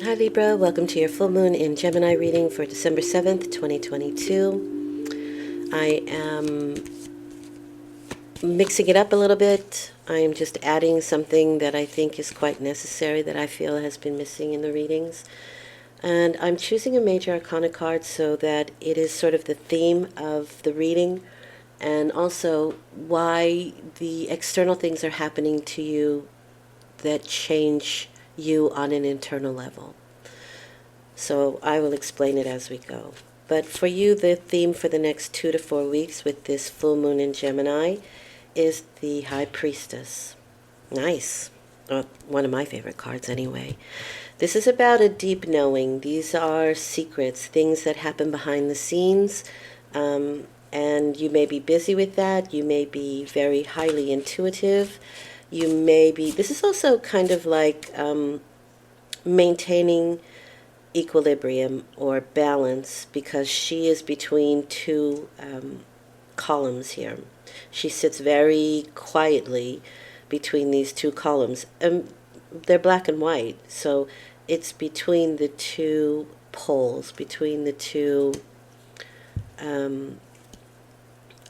Hi Libra, welcome to your full moon in Gemini reading for December 7th, 2022. I am mixing it up a little bit. I am just adding something that I think is quite necessary that I feel has been missing in the readings. And I'm choosing a major arcana card so that it is sort of the theme of the reading and also why the external things are happening to you that change you on an internal level. So I will explain it as we go. But for you, the theme for the next 2 to 4 weeks with this full moon in Gemini is the High Priestess. Nice. One of my favorite cards anyway. This is about a deep knowing. These are secrets, things that happen behind the scenes. And you may be busy with that. You may be very highly intuitive. You may be, this is also kind of like maintaining equilibrium or balance because she is between two columns here. She sits very quietly between these two columns. They're black and white, so it's between the two poles, between the two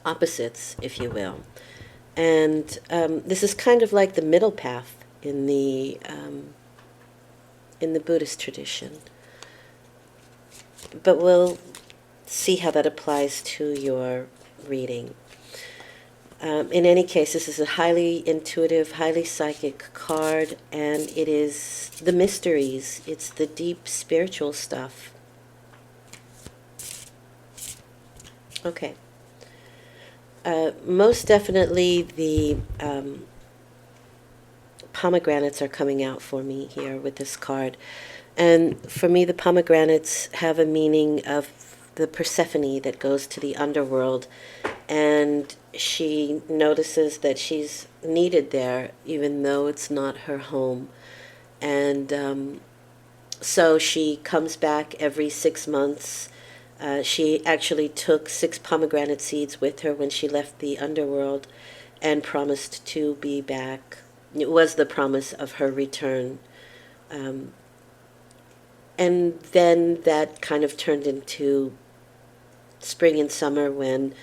opposites, if you will. And this is kind of like the middle path in the Buddhist tradition. But we'll see how that applies to your reading. In any case, this is a highly intuitive, highly psychic card, and it is the mysteries. It's the deep spiritual stuff. Okay. Most definitely the pomegranates are coming out for me here with this card. And for me, the pomegranates have a meaning of the Persephone that goes to the underworld. And she notices that she's needed there, even though it's not her home. And so she comes back every 6 months. She actually took 6 pomegranate seeds with her when she left the underworld and promised to be back. It was the promise of her return. And then that kind of turned into spring and summer when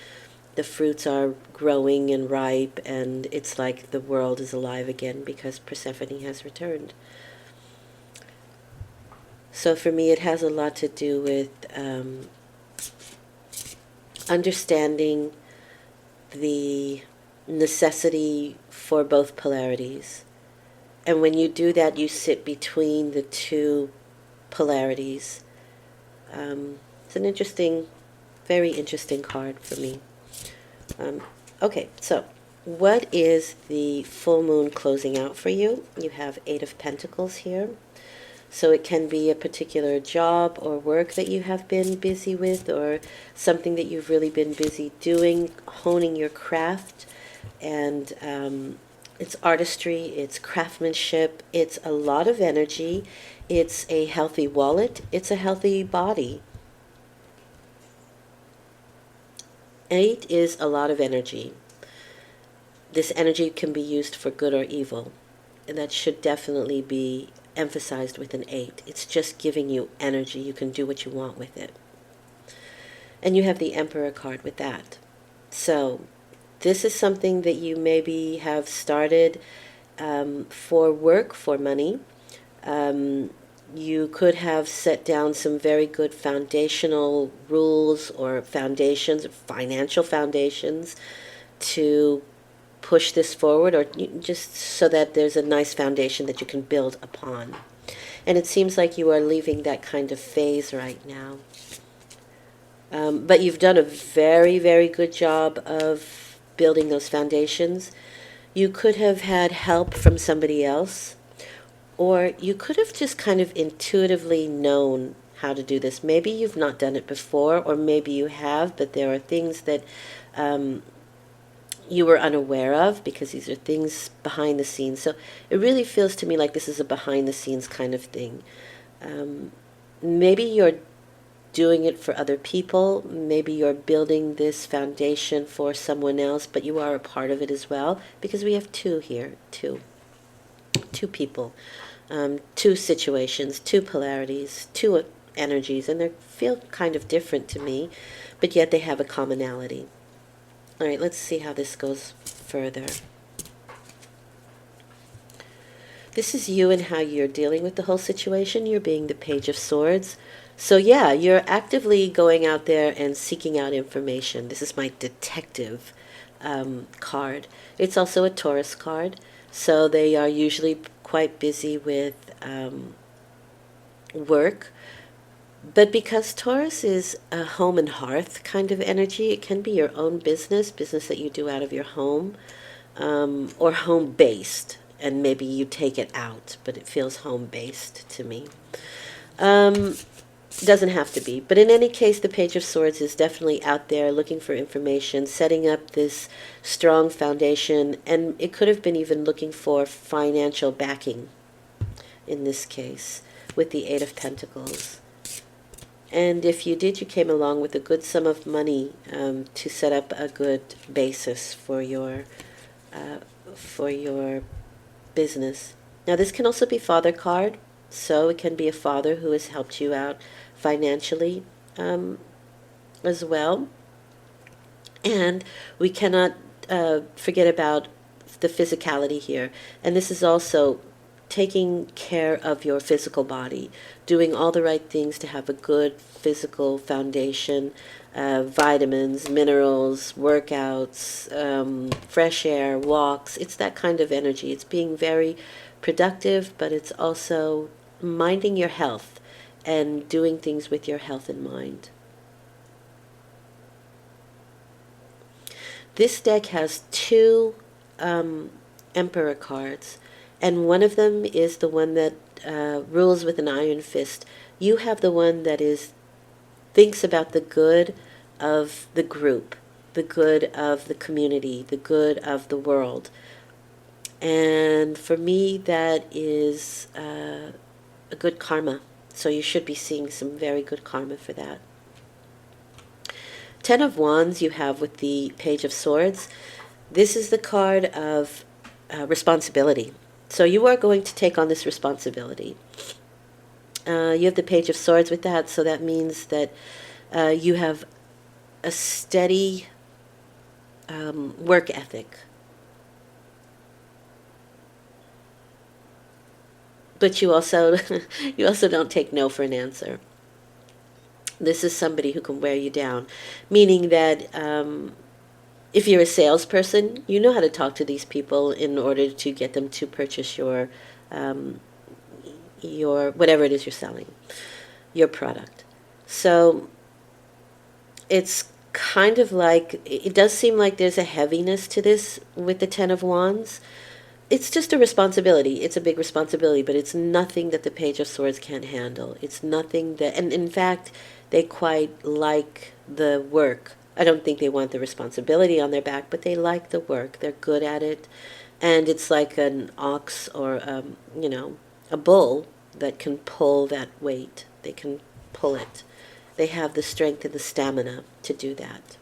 the fruits are growing and ripe, and it's like the world is alive again because Persephone has returned. So for me, it has a lot to do with understanding the necessity for both polarities. And when you do that, you sit between the two polarities. It's an interesting, very interesting card for me. Okay, so what is the full moon closing out for you? You have 8 of Pentacles here. So it can be a particular job or work that you have been busy with, or something that you've really been busy doing, honing your craft. And it's artistry, it's craftsmanship, it's a lot of energy, it's a healthy wallet, it's a healthy body. 8 is a lot of energy. This energy can be used for good or evil, and that should definitely be emphasized with an 8. It's just giving you energy. You can do what you want with it. And you have the Emperor card with that. So this is something that you maybe have started for work, for money. You could have set down some very good foundational rules or foundations, financial foundations, to push this forward, or just so that there's a nice foundation that you can build upon. And it seems like you are leaving that kind of phase right now. But you've done a very, very good job of building those foundations. You could have had help from somebody else, or you could have just kind of intuitively known how to do this. Maybe you've not done it before, or maybe you have, but there are things that you were unaware of because these are things behind the scenes. So it really feels to me like this is a behind the scenes kind of thing. Maybe you're doing it for other people. Maybe you're building this foundation for someone else, but you are a part of it as well, because we have 2 here, 2 two people, two situations, two polarities, two energies, and they feel kind of different to me, but yet they have a commonality. All right, let's see how this goes further. This is you and how you're dealing with the whole situation. You're being the Page of Swords. So yeah, you're actively going out there and seeking out information. This is my detective card. It's also a Taurus card. So they are usually quite busy with work. But because Taurus is a home and hearth kind of energy, it can be your own business that you do out of your home, or home-based. And maybe you take it out, but it feels home-based to me. Doesn't have to be. But in any case, the Page of Swords is definitely out there looking for information, setting up this strong foundation, and it could have been even looking for financial backing in this case with the Eight of Pentacles. And if you did, you came along with a good sum of money to set up a good basis for your business. Now, this can also be Father card, so it can be a father who has helped you out financially as well. And we cannot forget about the physicality here. And this is also taking care of your physical body, doing all the right things to have a good physical foundation, vitamins, minerals, workouts, fresh air, walks. It's that kind of energy. It's being very productive, but it's also minding your health and doing things with your health in mind. This deck has two Emperor cards, and one of them is the one that rules with an iron fist. You have the one that thinks about the good of the group, the good of the community, the good of the world. And for me, that is a good karma. So you should be seeing some very good karma for that. Ten of Wands you have with the Page of Swords. This is the card of responsibility. So you are going to take on this responsibility. You have the Page of Swords with that, so that means that you have a steady work ethic. But you also don't take no for an answer. This is somebody who can wear you down, meaning that if you're a salesperson, you know how to talk to these people in order to get them to purchase your whatever it is you're selling, your product. So it's kind of like, it does seem like there's a heaviness to this with the Ten of Wands. It's just a responsibility. It's a big responsibility, but it's nothing that the Page of Swords can't handle. It's nothing that, and in fact, they quite like the work. I don't think they want the responsibility on their back, but they like the work. They're good at it. And it's like an ox or, a bull that can pull that weight. They can pull it. They have the strength and the stamina to do that.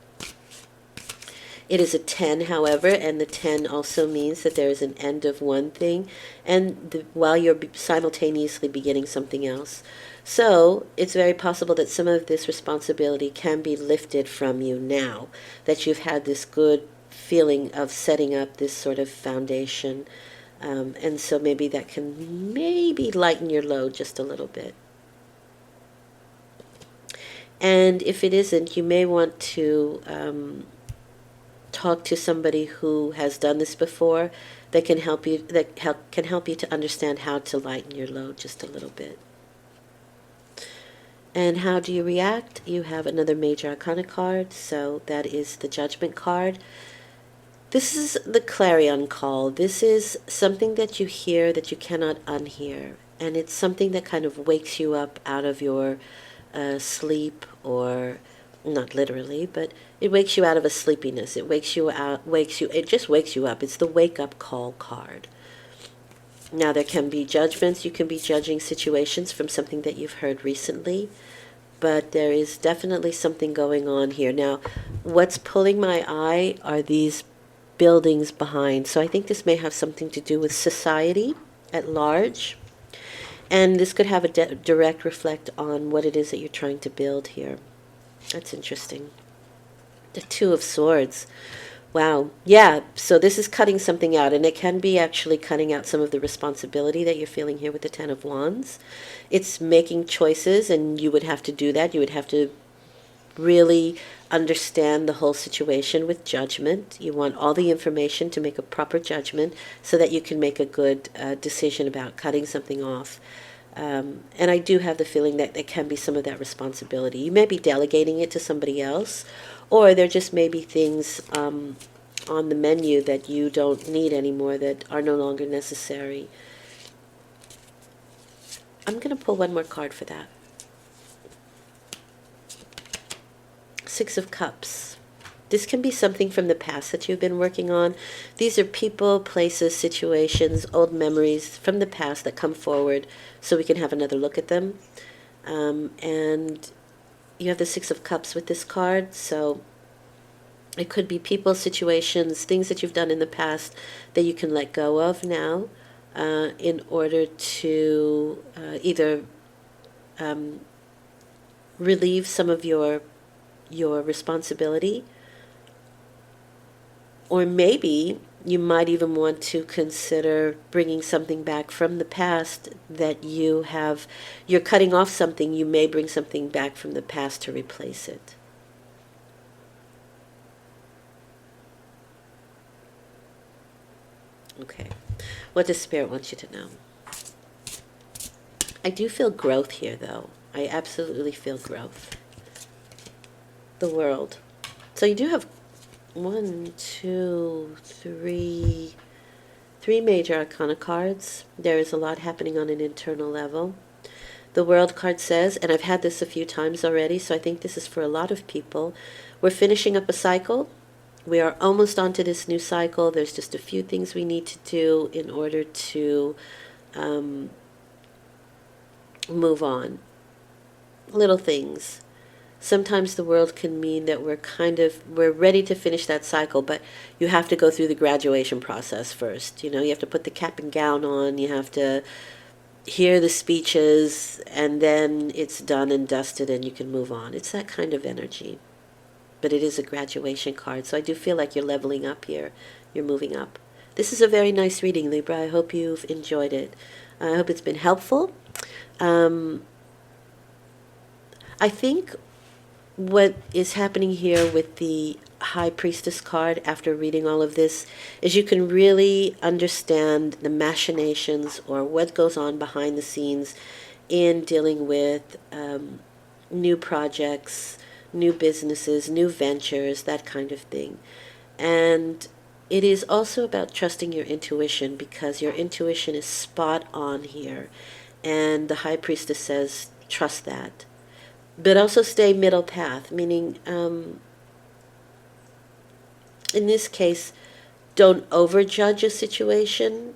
It is a 10, however, and the 10 also means that there is an end of one thing, and while you're simultaneously beginning something else. So it's very possible that some of this responsibility can be lifted from you now, that you've had this good feeling of setting up this sort of foundation, and so maybe that can lighten your load just a little bit. And if it isn't, you may want to talk to somebody who has done this before that can help you to understand how to lighten your load just a little bit. And how do you react? You have another major arcana card, so that is the Judgment card. This is the clarion call. This is something that you hear that you cannot unhear, and it's something that kind of wakes you up out of your sleep, or not literally, but it wakes you out of a sleepiness. It just wakes you up. It's the wake up call card. Now, there can be judgments. You can be judging situations from something that you've heard recently, but there is definitely something going on here. Now, what's pulling my eye are these buildings behind. So I think this may have something to do with society, at large. And this could have a direct reflect on what it is that you're trying to build here. That's interesting. The Two of Swords. Wow. Yeah, so this is cutting something out, and it can be actually cutting out some of the responsibility that you're feeling here with the Ten of Wands. It's making choices, and you would have to do that. You would have to really understand the whole situation with judgment. You want all the information to make a proper judgment so that you can make a good decision about cutting something off. And I do have the feeling that there can be some of that responsibility. You may be delegating it to somebody else, or there just may be things on the menu that you don't need anymore, that are no longer necessary. I'm going to pull one more card for that. Six of Cups. This can be something from the past that you've been working on. These are people, places, situations, old memories from the past that come forward so we can have another look at them. And you have the Six of Cups with this card, so it could be people, situations, things that you've done in the past that you can let go of now in order to either relieve some of your responsibility, or maybe you might even want to consider bringing something back from the past that you're cutting off something. You may bring something back from the past to replace it. Okay, what does Spirit want you to know? I do feel growth here, though. I absolutely feel growth. The World. So you do have three major arcana cards. There is a lot happening on an internal level. The World card says, and I've had this a few times already, so I think this is for a lot of people, we're finishing up a cycle. We are almost onto this new cycle. There's just a few things we need to do in order to move on. Little things. Sometimes the World can mean that we're ready to finish that cycle, but you have to go through the graduation process first. You have to put the cap and gown on, you have to hear the speeches, and then it's done and dusted and you can move on. It's that kind of energy. But it is a graduation card, so I do feel like you're leveling up here. You're moving up. This is a very nice reading, Libra. I hope you've enjoyed it. I hope it's been helpful. I think what is happening here with the High Priestess card after reading all of this is you can really understand the machinations or what goes on behind the scenes in dealing with new projects, new businesses, new ventures, that kind of thing. And it is also about trusting your intuition, because your intuition is spot on here. And the High Priestess says, trust that. But also stay middle path, meaning in this case, don't overjudge a situation,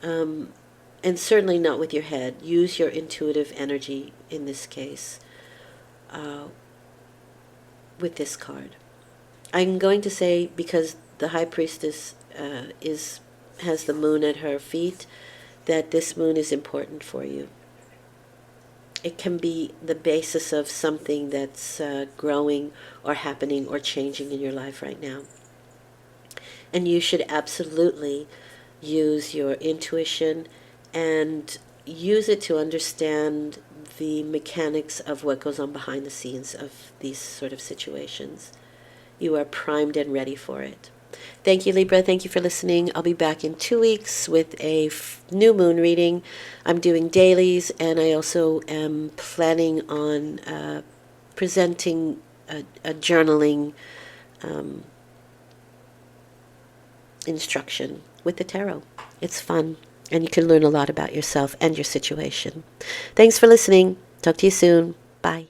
and certainly not with your head. Use your intuitive energy in this case with this card. I'm going to say, because the High Priestess has the moon at her feet, that this moon is important for you. It can be the basis of something that's growing or happening or changing in your life right now. And you should absolutely use your intuition and use it to understand the mechanics of what goes on behind the scenes of these sort of situations. You are primed and ready for it. Thank you, Libra. Thank you for listening. I'll be back in 2 weeks with a new moon reading. I'm doing dailies, and I also am planning on presenting a journaling instruction with the tarot. It's fun, and you can learn a lot about yourself and your situation. Thanks for listening. Talk to you soon. Bye.